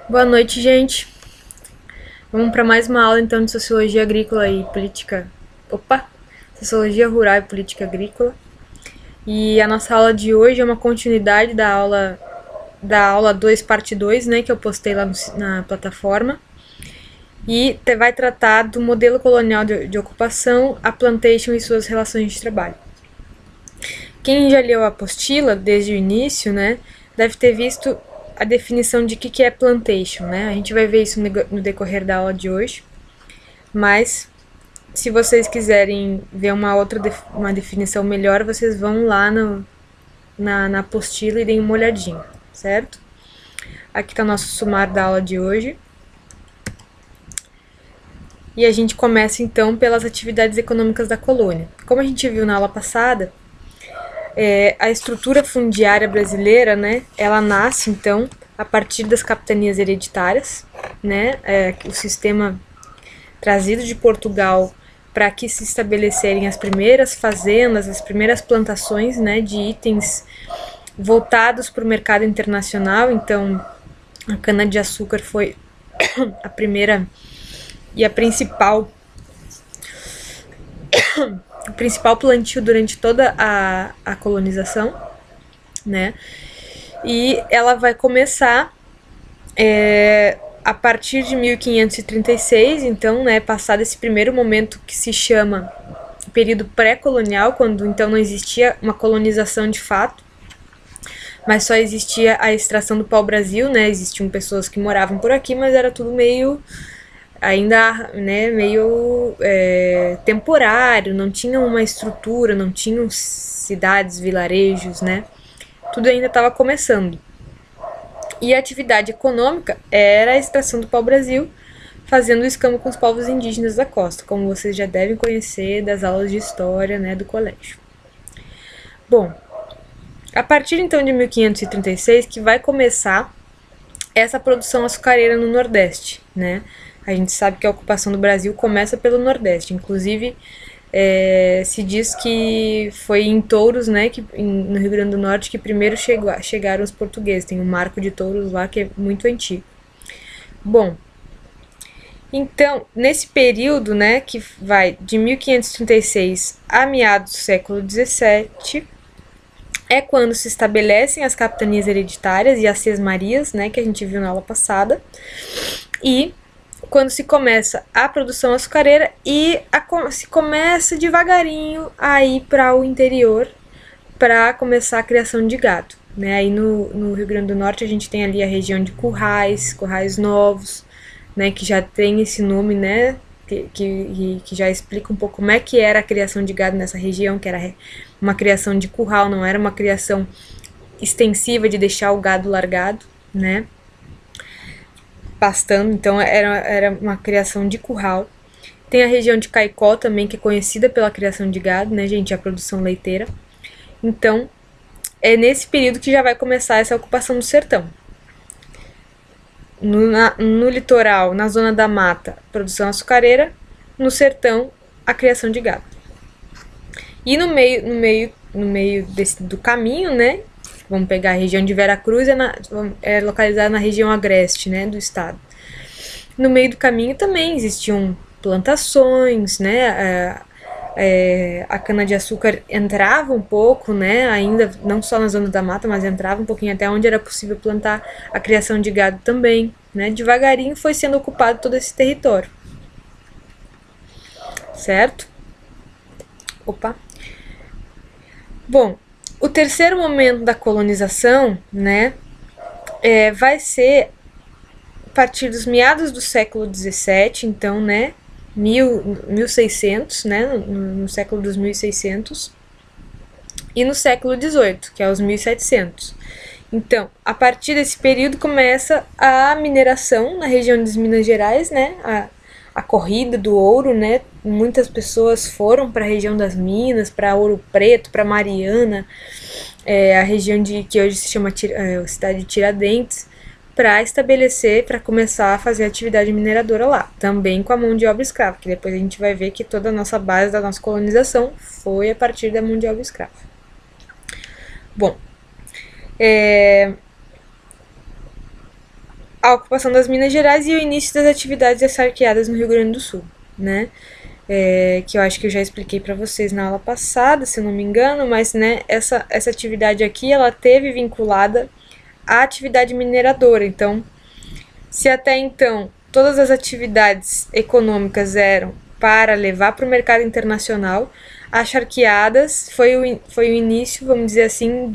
Boa noite, gente. Vamos para mais uma aula então de Sociologia Agrícola e Política. Sociologia Rural e Política Agrícola. E a nossa aula de hoje é uma continuidade da aula 2, parte 2, né, que eu postei lá na plataforma. E vai tratar do modelo colonial de ocupação, a plantation e suas relações de trabalho. Quem já leu a apostila desde o início, né, deve ter visto a definição de que é plantation, né? A gente vai ver isso no decorrer da aula de hoje. Mas, se vocês quiserem ver uma definição melhor, vocês vão lá na apostila e deem uma olhadinha, certo? Aqui está o nosso sumário da aula de hoje. E a gente começa então pelas atividades econômicas da colônia. Como a gente viu na aula passada, a estrutura fundiária brasileira, né, ela nasce então a partir das capitanias hereditárias, né, o sistema trazido de Portugal para que se estabelecerem as primeiras fazendas, as primeiras plantações, né, de itens voltados para o mercado internacional. Então, a cana-de-açúcar foi a primeira e o principal plantio durante toda a colonização, né? E ela vai começar a partir de 1536, então, né, passado esse primeiro momento que se chama período pré-colonial, quando então não existia uma colonização de fato, mas só existia a extração do pau-brasil, né? Existiam pessoas que moravam por aqui, mas era tudo meio ainda, né, meio temporário, não tinha uma estrutura, não tinham cidades, vilarejos, né? Tudo ainda estava começando. E a atividade econômica era a extração do pau-brasil, fazendo escambo com os povos indígenas da costa, como vocês já devem conhecer das aulas de história, né, do colégio. Bom, a partir então de 1536 que vai começar essa produção açucareira no Nordeste, né? A gente sabe que a ocupação do Brasil começa pelo Nordeste. Inclusive, se diz que foi em Touros, né, no Rio Grande do Norte, que primeiro chegaram os portugueses. Tem um marco de Touros lá que é muito antigo. Bom, então, nesse período, né, que vai de 1536 a meados do século XVII, é quando se estabelecem as capitanias hereditárias e as sesmarias, né, que a gente viu na aula passada, e quando se começa a produção açucareira e se começa devagarinho a ir para o interior para começar a criação de gado, né? Aí no Rio Grande do Norte a gente tem ali a região de Currais Novos, né, que já tem esse nome, né, que já explica um pouco como é que era a criação de gado nessa região, que era uma criação de curral, não era uma criação extensiva de deixar o gado largado, né, pastando. Então era uma criação de curral. Tem a região de Caicó também, que é conhecida pela criação de gado, né, gente, a produção leiteira. Então, é nesse período que já vai começar essa ocupação do sertão. No litoral, na zona da mata, produção açucareira. No sertão, a criação de gado. E no meio do caminho, né, vamos pegar a região de Veracruz, é localizada na região agreste, né, do estado. No meio do caminho também existiam plantações, né, a cana-de-açúcar entrava um pouco, né, ainda não só na zona da mata, mas entrava um pouquinho até onde era possível plantar, a criação de gado também, né, devagarinho foi sendo ocupado todo esse território, certo? Bom, o terceiro momento da colonização, né, vai ser a partir dos meados do século XVII, então, né, 1600, né, no século dos 1600, e no século XVIII, que é os 1700. Então, a partir desse período começa a mineração na região das Minas Gerais, né, a corrida do ouro, né, muitas pessoas foram para a região das Minas, para Ouro Preto, para Mariana, a região que hoje se chama a cidade de Tiradentes, para começar a fazer atividade mineradora lá, também com a mão de obra escrava, que depois a gente vai ver que toda a nossa base da nossa colonização foi a partir da mão de obra escrava. Bom, a ocupação das Minas Gerais e o início das atividades açarqueadas no Rio Grande do Sul, né? Que eu acho que eu já expliquei para vocês na aula passada, se eu não me engano, mas, né, essa atividade aqui, ela teve vinculada à atividade mineradora. Então, se até então todas as atividades econômicas eram para levar para o mercado internacional, as charqueadas foi o início, vamos dizer assim,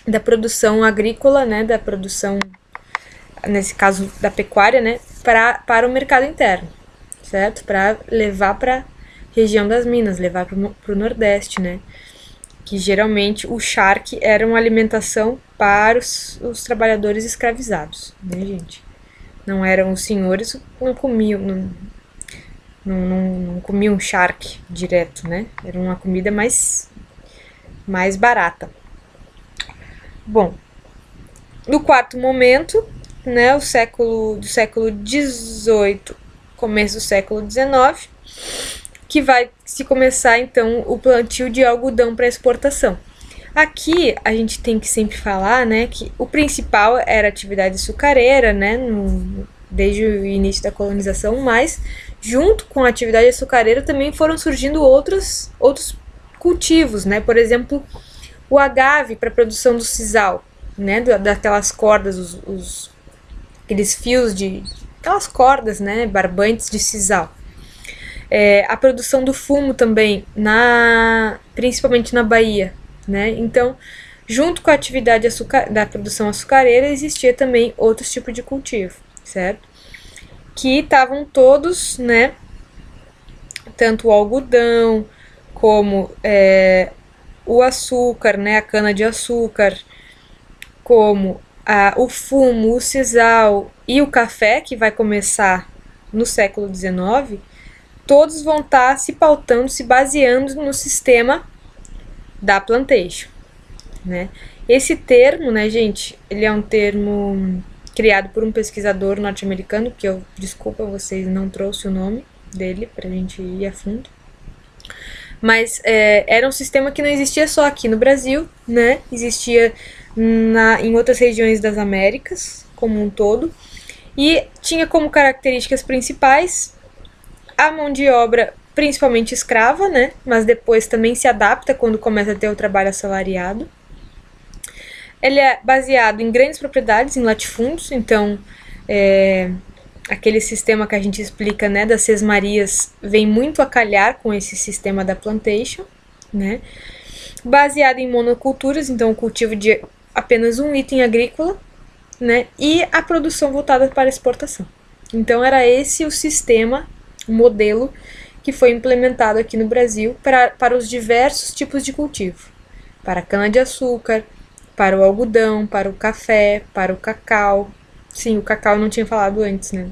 da produção agrícola, né, da produção, nesse caso da pecuária, né, para o mercado interno, certo? Para levar para a região das Minas, levar para o Nordeste, né? Que geralmente o charque era uma alimentação para os trabalhadores escravizados, né, gente? Não eram os senhores, não comiam, não comiam charque direto, né? Era uma comida mais barata. Bom, no quarto momento, né, do século XVIII, começo do século XIX, que vai se começar então o plantio de algodão para exportação. Aqui a gente tem que sempre falar, né, que o principal era a atividade açucareira, né, desde o início da colonização, mas junto com a atividade açucareira também foram surgindo outros cultivos, né, por exemplo, o agave para a produção do sisal, né, daquelas cordas, aqueles fios aquelas cordas, né, barbantes de sisal. A produção do fumo também, principalmente na Bahia, né? Então, junto com a atividade da produção açucareira, existia também outros tipos de cultivo, certo? Que estavam todos, né? Tanto o algodão como o açúcar, né? A cana de açúcar, como o fumo, o sisal e o café, que vai começar no século XIX, todos vão estar se pautando, se baseando no sistema da plantation, né? Esse termo, né, gente, ele é um termo criado por um pesquisador norte-americano, que desculpa, vocês não trouxe o nome dele pra gente ir a fundo. Mas era um sistema que não existia só aqui no Brasil, né? Existia em outras regiões das Américas, como um todo. E tinha como características principais a mão de obra principalmente escrava, né? Mas depois também se adapta quando começa a ter o trabalho assalariado. Ele é baseado em grandes propriedades, em latifúndios, então aquele sistema que a gente explica, né, das sesmarias vem muito a calhar com esse sistema da plantation, né? Baseado em monoculturas, então o cultivo de apenas um item agrícola, né? E a produção voltada para a exportação. Então era esse o sistema, o modelo que foi implementado aqui no Brasil para os diversos tipos de cultivo. Para a cana-de-açúcar, para o algodão, para o café, para o cacau. Sim, o cacau eu não tinha falado antes, né?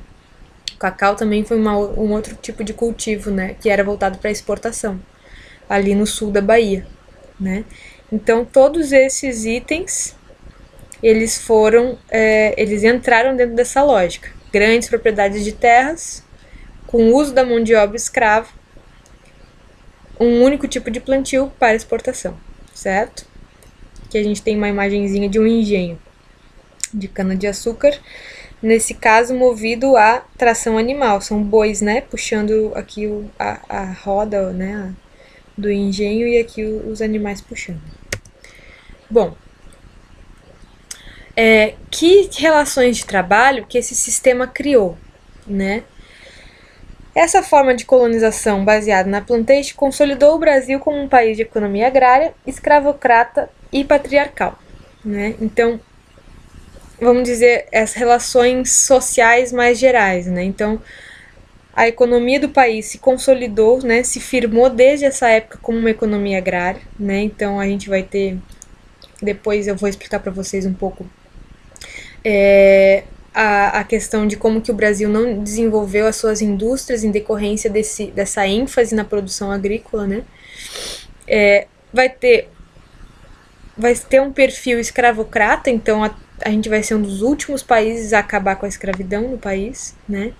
O cacau também foi um outro tipo de cultivo, né? Que era voltado para a exportação, ali no sul da Bahia, né? Então, todos esses itens, eles entraram dentro dessa lógica. Grandes propriedades de terras, com o uso da mão de obra escrava, um único tipo de plantio para exportação, certo? Aqui a gente tem uma imagenzinha de um engenho de cana-de-açúcar, nesse caso movido a tração animal, são bois, né, puxando aqui a roda, né, do engenho e aqui os animais puxando. Bom, que relações de trabalho que esse sistema criou, né? Essa forma de colonização baseada na plantation consolidou o Brasil como um país de economia agrária, escravocrata e patriarcal, né? Então, vamos dizer, as relações sociais mais gerais, né? Então, a economia do país se consolidou, né? Se firmou desde essa época como uma economia agrária, né? Então, a gente vai ter, depois eu vou explicar para vocês um pouco a questão de como que o Brasil não desenvolveu as suas indústrias em decorrência dessa ênfase na produção agrícola, né? Vai ter um perfil escravocrata, então a gente vai ser um dos últimos países a acabar com a escravidão no país, né?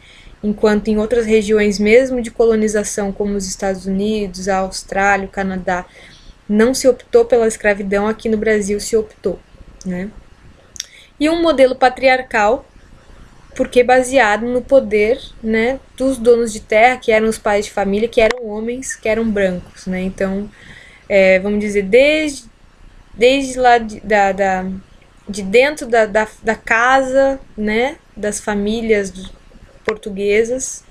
Enquanto em outras regiões mesmo de colonização, como os Estados Unidos, a Austrália, o Canadá, não se optou pela escravidão, aqui no Brasil se optou, né? E um modelo patriarcal, porque baseado no poder, né, dos donos de terra, que eram os pais de família, que eram homens, que eram brancos, né? Então, vamos dizer, desde lá de dentro da casa, né, das famílias portuguesas,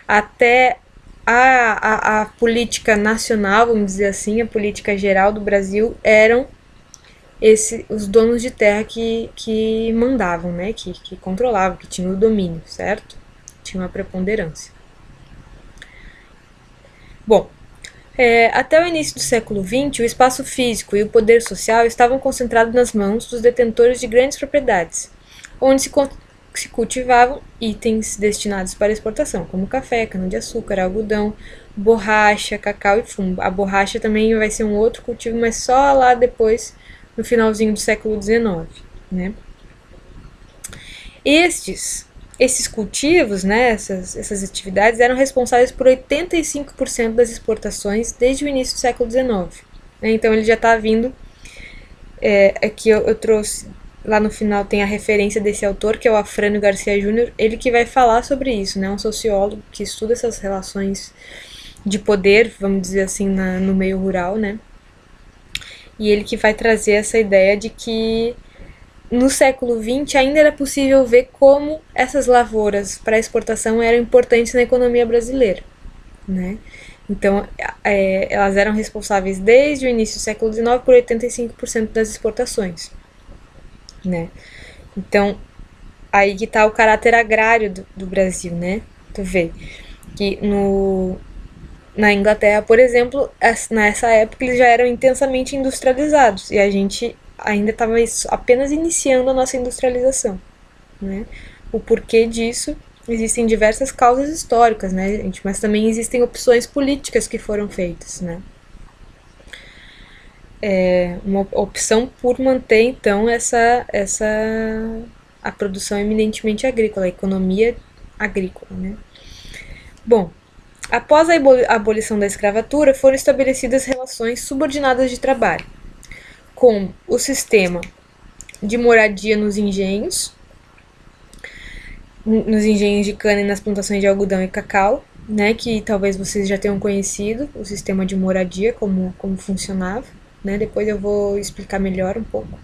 até a política nacional, vamos dizer assim, a política geral do Brasil, eram os donos de terra que mandavam, né, que controlavam, que tinham o domínio, certo? Tinha uma preponderância. Bom, até o início do século XX, o espaço físico e o poder social estavam concentrados nas mãos dos detentores de grandes propriedades, onde se cultivavam itens destinados para exportação, como café, cana-de-açúcar, algodão, borracha, cacau e fumo. A borracha também vai ser um outro cultivo, mas só lá depois, no finalzinho do século XIX, né? Esses cultivos, né, essas atividades, eram responsáveis por 85% das exportações desde o início do século XIX. Né? Então ele já está vindo. Aqui eu trouxe, lá no final tem a referência desse autor, que é o Afrânio Garcia Júnior, ele que vai falar sobre isso, né, um sociólogo que estuda essas relações de poder, vamos dizer assim, no meio rural, né, e ele que vai trazer essa ideia de que no século XX ainda era possível ver como essas lavouras para exportação eram importantes na economia brasileira, né? Então, elas eram responsáveis desde o início do século XIX por 85% das exportações, né? Então, aí que está o caráter agrário do Brasil, né? Tu vê que na Inglaterra, por exemplo, nessa época eles já eram intensamente industrializados e a gente ainda estava apenas iniciando a nossa industrialização, né? O porquê disso, existem diversas causas históricas, né, gente? Mas também existem opções políticas que foram feitas, né? Uma opção por manter, então, a produção eminentemente agrícola, a economia agrícola, né? Bom, após a abolição da escravatura, foram estabelecidas relações subordinadas de trabalho, com o sistema de moradia nos engenhos de cana e nas plantações de algodão e cacau, né, que talvez vocês já tenham conhecido, o sistema de moradia, como funcionava, né, depois eu vou explicar melhor um pouco.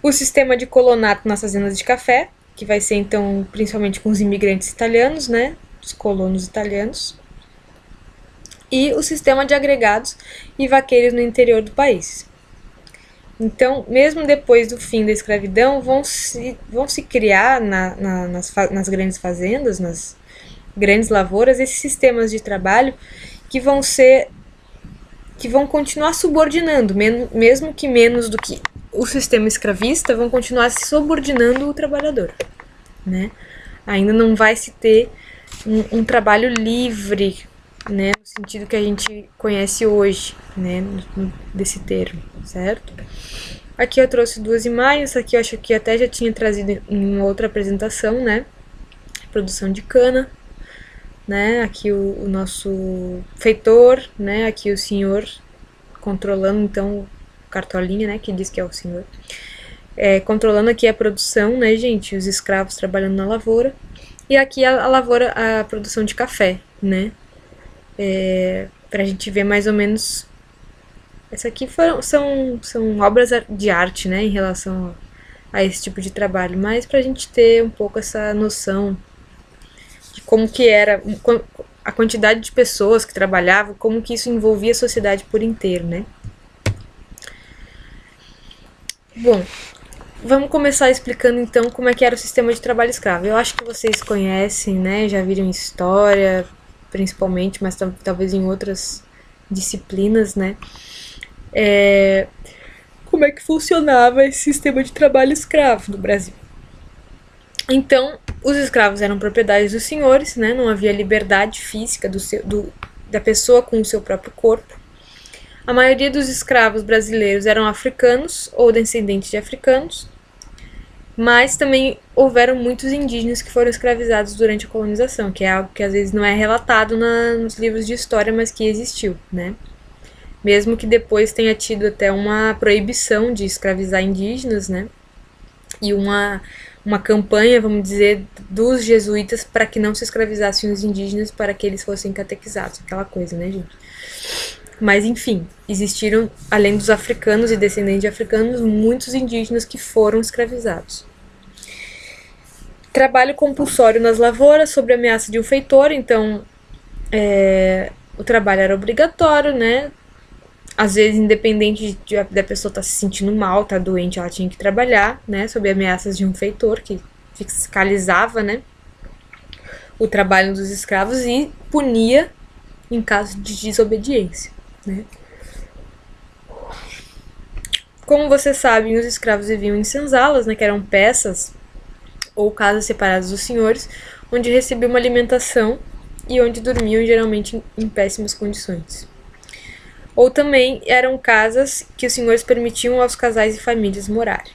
O sistema de colonato nas fazendas de café, que vai ser então principalmente com os imigrantes italianos, né, os colonos italianos, e o sistema de agregados e vaqueiros no interior do país. Então, mesmo depois do fim da escravidão, vão se criar nas grandes fazendas, nas grandes lavouras, esses sistemas de trabalho que vão continuar subordinando, mesmo que menos do que o sistema escravista, vão continuar se subordinando o trabalhador, né? Ainda não vai se ter um trabalho livre, né, no sentido que a gente conhece hoje, né, desse termo, certo? Aqui eu trouxe duas imagens, aqui eu acho que até já tinha trazido em uma outra apresentação, né, produção de cana, né, aqui o nosso feitor, né, aqui o senhor controlando, então, cartolinha, né, que diz que é o senhor, controlando aqui a produção, né, gente, os escravos trabalhando na lavoura, e aqui a lavoura, a produção de café, né, pra gente ver mais ou menos. Essas aqui são obras de arte, né, em relação a esse tipo de trabalho, mas pra gente ter um pouco essa noção de como que era a quantidade de pessoas que trabalhavam, como que isso envolvia a sociedade por inteiro, né. Bom, vamos começar explicando então como é que era o sistema de trabalho escravo. Eu acho que vocês conhecem, né, já viram história, principalmente, mas talvez em outras disciplinas, né, como é que funcionava esse sistema de trabalho escravo no Brasil. Então, os escravos eram propriedades dos senhores, né, não havia liberdade física da pessoa com o seu próprio corpo. A maioria dos escravos brasileiros eram africanos ou descendentes de africanos, mas também houveram muitos indígenas que foram escravizados durante a colonização, que é algo que às vezes não é relatado nos livros de história, mas que existiu, né? Mesmo que depois tenha tido até uma proibição de escravizar indígenas, né? e uma campanha, vamos dizer, dos jesuítas para que não se escravizassem os indígenas, para que eles fossem catequizados, aquela coisa, né, gente? Mas, enfim, existiram, além dos africanos e descendentes de africanos, muitos indígenas que foram escravizados. Trabalho compulsório nas lavouras, sob ameaça de um feitor, então o trabalho era obrigatório, né? Às vezes, independente da pessoa estar se sentindo mal, estar doente, ela tinha que trabalhar, né? Sob ameaças de um feitor que fiscalizava, né? O trabalho dos escravos e punia em caso de desobediência, né? Como vocês sabem, os escravos viviam em senzalas, né? Que eram peças ou casas separadas dos senhores, onde recebiam uma alimentação e onde dormiam geralmente em péssimas condições. Ou também eram casas que os senhores permitiam aos casais e famílias morarem.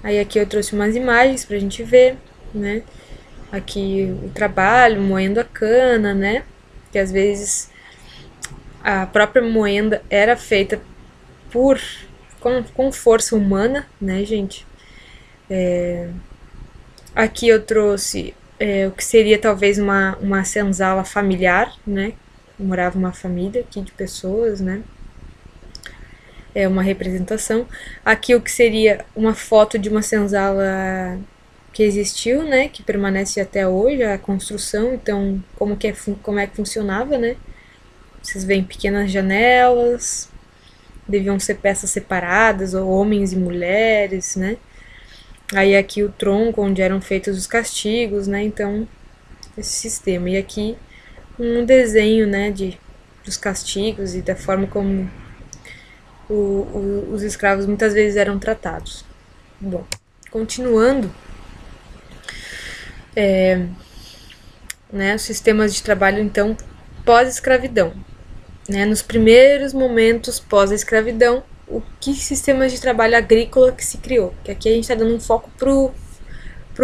Aí aqui eu trouxe umas imagens pra gente ver, né? Aqui o trabalho, moendo a cana, né? Que às vezes a própria moenda era feita com força humana, né, gente? Aqui eu trouxe o que seria talvez uma senzala familiar, né? Morava uma família aqui de pessoas, né? É uma representação. Aqui o que seria uma foto de uma senzala que existiu, né? Que permanece até hoje, a construção. Então, como é que funcionava, né? Vocês veem pequenas janelas, deviam ser peças separadas, ou homens e mulheres, né? Aí aqui o tronco, onde eram feitos os castigos, né? Então, esse sistema. E aqui um desenho, né, dos castigos e da forma como os escravos muitas vezes eram tratados. Bom, continuando, os sistemas de trabalho, então, pós-escravidão. Né, nos primeiros momentos pós-escravidão, o que sistemas de trabalho agrícola que se criou? Que aqui a gente está dando um foco pro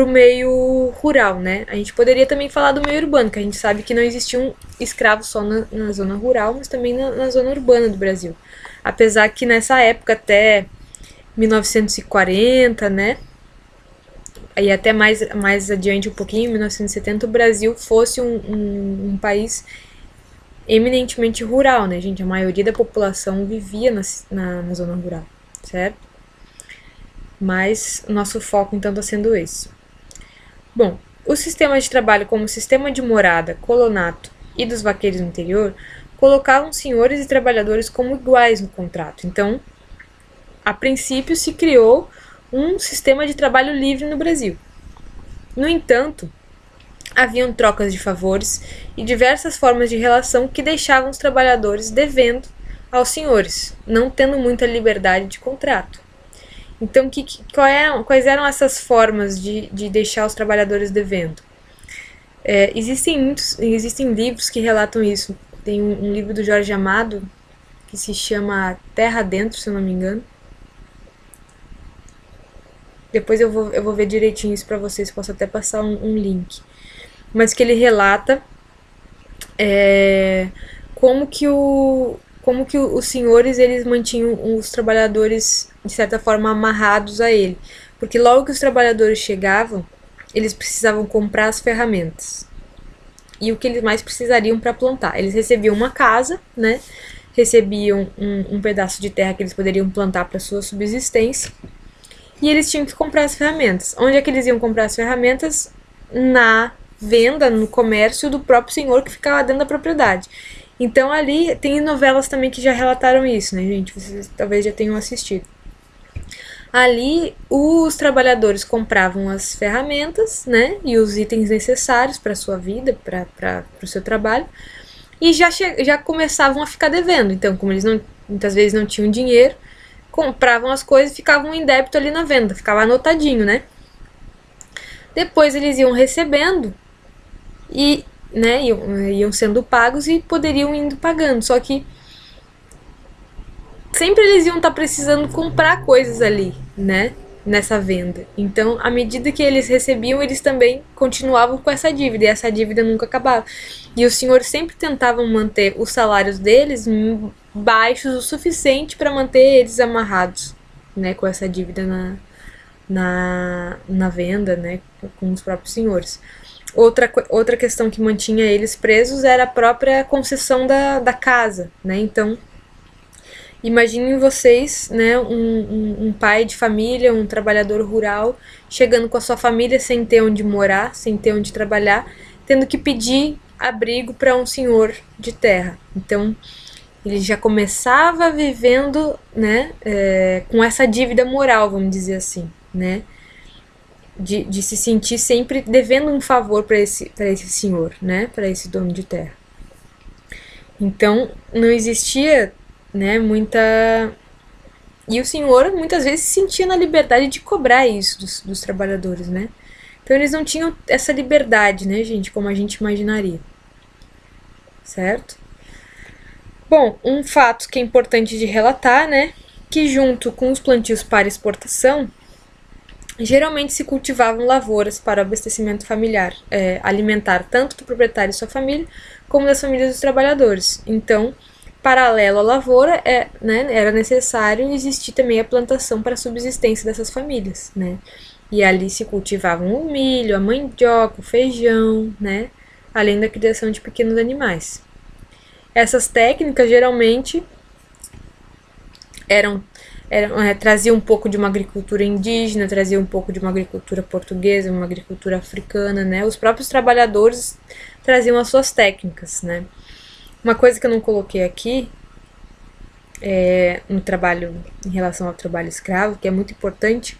meio rural, né? A gente poderia também falar do meio urbano, que a gente sabe que não existiam escravos só na zona rural, mas também na zona urbana do Brasil. Apesar que nessa época, até 1940, né? E até mais adiante um pouquinho, 1970, o Brasil fosse um país eminentemente rural, né, gente? A maioria da população vivia na zona rural, certo? Mas nosso foco, então, está sendo esse. Bom, o sistema de trabalho como sistema de morada, colonato e dos vaqueiros no interior colocavam senhores e trabalhadores como iguais no contrato. Então, a princípio se criou um sistema de trabalho livre no Brasil. No entanto, haviam trocas de favores e diversas formas de relação que deixavam os trabalhadores devendo aos senhores, não tendo muita liberdade de contrato. Então, quais eram essas formas de deixar os trabalhadores devendo? Existem livros que relatam isso. Tem um livro do Jorge Amado que se chama Terra Dentro, se eu não me engano. Depois eu vou ver direitinho isso para vocês, posso até passar um link. Mas que ele relata como que os senhores eles mantinham os trabalhadores de certa forma amarrados a ele, porque logo que os trabalhadores chegavam, eles precisavam comprar as ferramentas e o que eles mais precisariam para plantar. Eles recebiam uma casa, né? Recebiam um pedaço de terra que eles poderiam plantar para sua subsistência e eles tinham que comprar as ferramentas. Onde é que eles iam comprar as ferramentas? Na venda, no comércio do próprio senhor que ficava dentro da propriedade. Então ali tem novelas também que já relataram isso, né, gente? Vocês talvez já tenham assistido. Ali os trabalhadores compravam as ferramentas, né, e os itens necessários para a sua vida, para o seu trabalho, e já começavam a ficar devendo. Então, como eles muitas vezes não tinham dinheiro, compravam as coisas e ficavam em débito ali na venda, ficava anotadinho, né? Depois eles iam recebendo e, né, iam sendo pagos e poderiam indo pagando, só que sempre eles iam estar precisando comprar coisas ali, né, nessa venda. Então, à medida que eles recebiam, eles também continuavam com essa dívida, e essa dívida nunca acabava. E os senhores sempre tentavam manter os salários deles baixos o suficiente para manter eles amarrados, né, com essa dívida na venda, né, com os próprios senhores. Outra questão que mantinha eles presos era a própria concessão da casa, né? Então, imaginem vocês, né, um pai de família, um trabalhador rural, chegando com a sua família sem ter onde morar, sem ter onde trabalhar, tendo que pedir abrigo para um senhor de terra. Então, ele já começava vivendo, né, com essa dívida moral, vamos dizer assim, né? De se sentir sempre devendo um favor para esse senhor, né, para esse dono de terra. Então, não existia, né, muita... E o senhor muitas vezes se sentia na liberdade de cobrar isso dos trabalhadores, né? Então eles não tinham essa liberdade, né, gente, como a gente imaginaria. Certo? Bom, um fato que é importante de relatar, né, que junto com os plantios para exportação, geralmente se cultivavam lavouras para abastecimento familiar, alimentar tanto do proprietário e sua família, como das famílias dos trabalhadores. Então, paralelo à lavoura, né, era necessário existir também a plantação para a subsistência dessas famílias, né? E ali se cultivavam o milho, a mandioca, o feijão, né? Além da criação de pequenos animais. Essas técnicas geralmente traziam um pouco de uma agricultura indígena, traziam um pouco de uma agricultura portuguesa, uma agricultura africana, né? Os próprios trabalhadores traziam as suas técnicas, né? Uma coisa que eu não coloquei aqui no trabalho, em relação ao trabalho escravo, que é muito importante,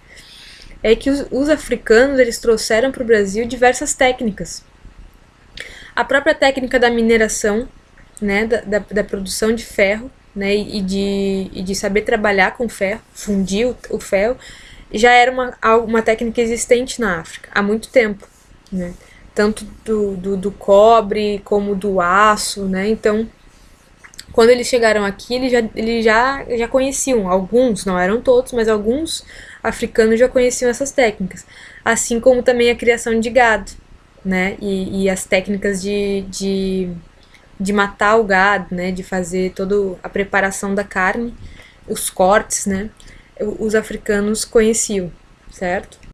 é que os africanos eles trouxeram para o Brasil diversas técnicas. A própria técnica da mineração, né, da produção de ferro, né, e de saber trabalhar com ferro, fundir o ferro, já era uma técnica existente na África há muito tempo, né? Tanto do cobre como do aço, né? Então, quando eles chegaram aqui, eles já conheciam, alguns, não eram todos, mas alguns africanos já conheciam essas técnicas, assim como também a criação de gado, né? E as técnicas de matar o gado, né? De fazer toda a preparação da carne, os cortes, né? Os africanos conheciam, certo?